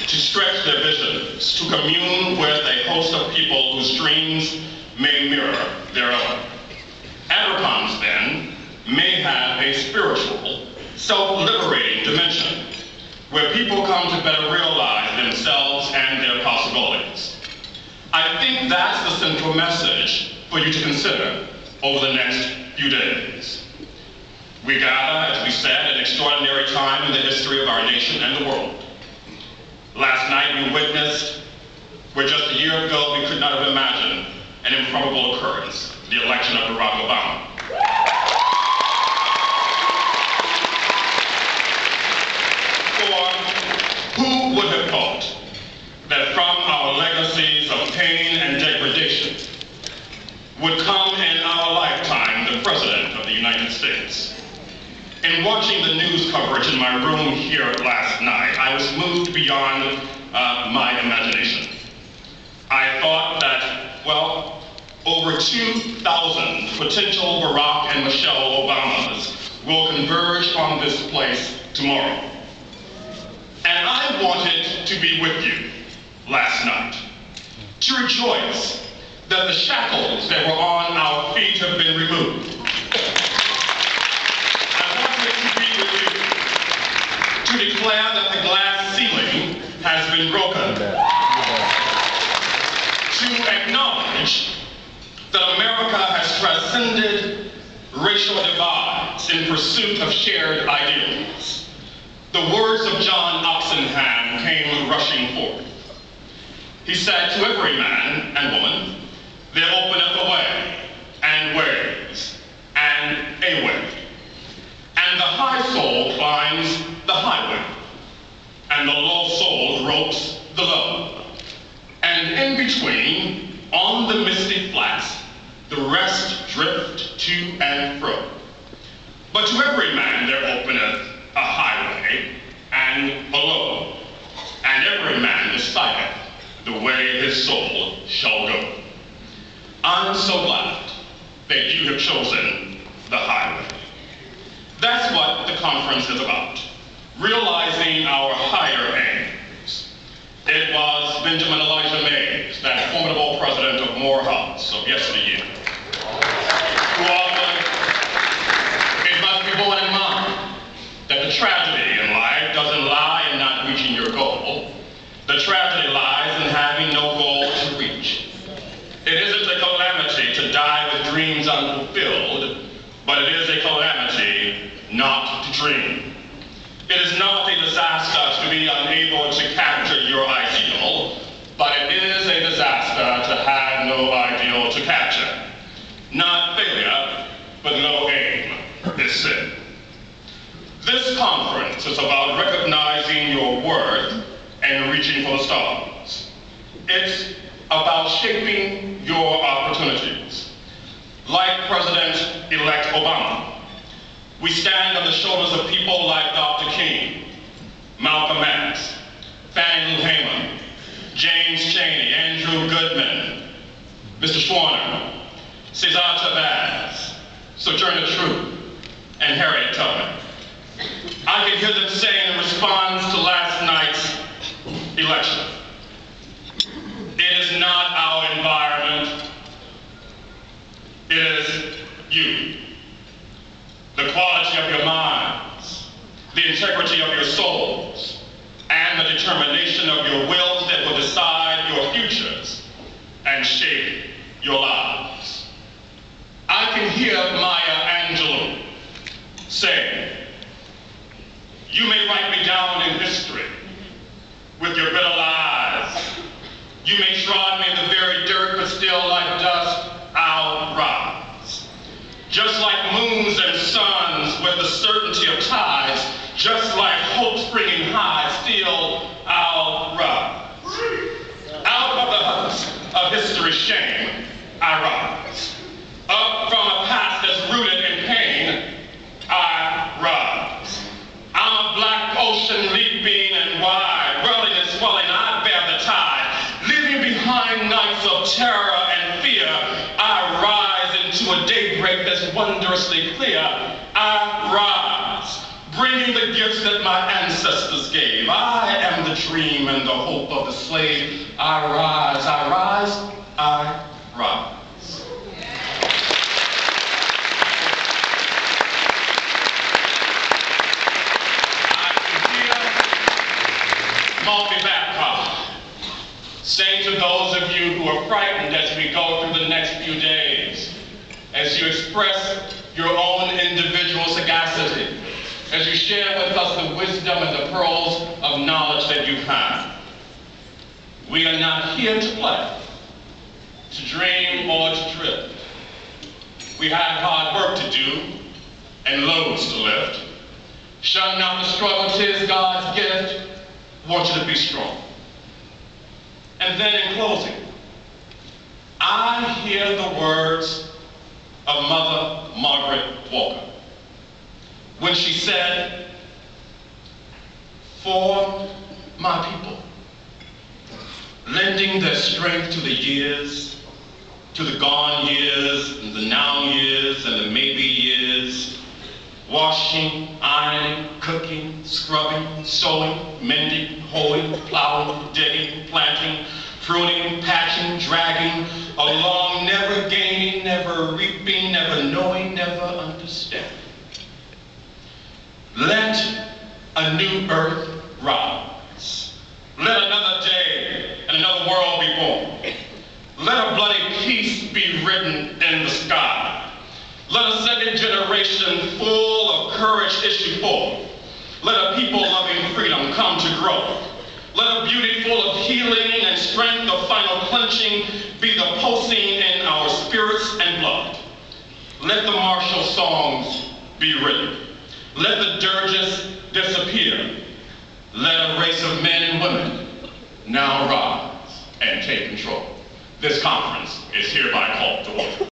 to stretch their visions, to commune with a host of people whose dreams may mirror their own. ABRCMS, then, may have a spiritual, self-liberating dimension, where people come to better realize themselves and their possibilities. I think that's the central message for you to consider over the next few days. We gather, as we said, an extraordinary time in the history of our nation and the world. Last night we witnessed, where just a year ago we could not have imagined an improbable occurrence, the election of Barack Obama. For who would have thought that from our legacies of pain and degradation would come in our lifetime the President of the United States? In watching the news coverage in my room here last night, I was moved beyond my imagination. I thought that, well, over 2,000 potential Barack and Michelle Obamas will converge on this place tomorrow. And I wanted to be with you last night, to rejoice that the shackles that were on our feet have been removed. To declare that the glass ceiling has been broken. To acknowledge that America has transcended racial divides in pursuit of shared ideals. The words of John Oxenham came rushing forth. He said, "To every man and woman, there openeth a way, and ways, and a way. And the high soul finds the highway, and the low soul gropes the low. And in between, on the misty flats, the rest drift to and fro. But to every man there openeth a highway, and a low, and every man decideth the way his soul shall go." I'm so glad that you have chosen the highway. That's what the conference is about, realizing our higher aims. It was Benjamin Elijah Mays, that formidable president of Morehouse of yesteryear, who offered, "It must be borne in mind that the tragedy in life doesn't lie in not reaching your goal. The tragedy lies in having no goal to reach. It isn't a calamity to die with dreams unfulfilled, but it is a calamity not to dream. It is not a disaster to be unable to capture your ideal, but it is a disaster to have no ideal to capture. Not failure, but no aim is sin." This conference is about recognizing your worth and reaching for the stars. It's about shaping your opportunities. Like President-elect Obama, we stand on the shoulders of people like Dr. King, Malcolm X, Fannie Lou Hamer, James Chaney, Andrew Goodman, Mr. Schwerner, Cesar Chavez, Sojourner Truth, and Harriet Tubman. I can hear them saying in response to last night's election, "It is not our environment, it is you. The quality of your minds, the integrity of your souls, and the determination of your wills that will decide your futures and shape your lives." I can hear Maya Angelou saying, "You may write me down in history with your bitter lies. You may trod me in the very dirt, but still like dust, I'll rise. Just like moons and suns with the certainty of tides, just like hope springing high, still I'll rise. Out of the husk of history's shame, I rise. Up from a past that's rooted in pain, I rise. I'm a black ocean leaping and wide, welling and swelling, I bear the tide. Leaving behind nights of terror and fear, I rise into a daybreak that's wondrously clear. I rise, bringing the gifts that my ancestors gave. I am the dream and the hope of the slave. I rise, I rise, I rise. Saying to those of you who are frightened as we go through the next few days, as you express your own individual sagacity, as you share with us the wisdom and the pearls of knowledge that you've had. We are not here to play, to dream or to drift. We have hard work to do and loads to lift. Shun not the struggle, 'tis God's gift. Want you to be strong. And then in closing, I hear the words of Mother Margaret Walker when she said, "For my people, lending their strength to the years, to the gone years, and the now years, and the maybe years, washing, ironing, cooking, scrubbing, sewing, mending, hoeing, plowing, digging, planting, pruning, patching, dragging, along, never gaining, never reaping, never knowing, never understanding. Let a new earth rise. Let another day and another world be born. Let a bloody peace be written in the sky. Let a second generation full of courage issue forth. Let a people loving freedom come to grow. Let a beauty full of healing and strength of final clenching be the pulsing in our spirits and blood. Let the martial songs be written. Let the dirges disappear. Let a race of men and women now rise and take control." This conference is hereby called to order.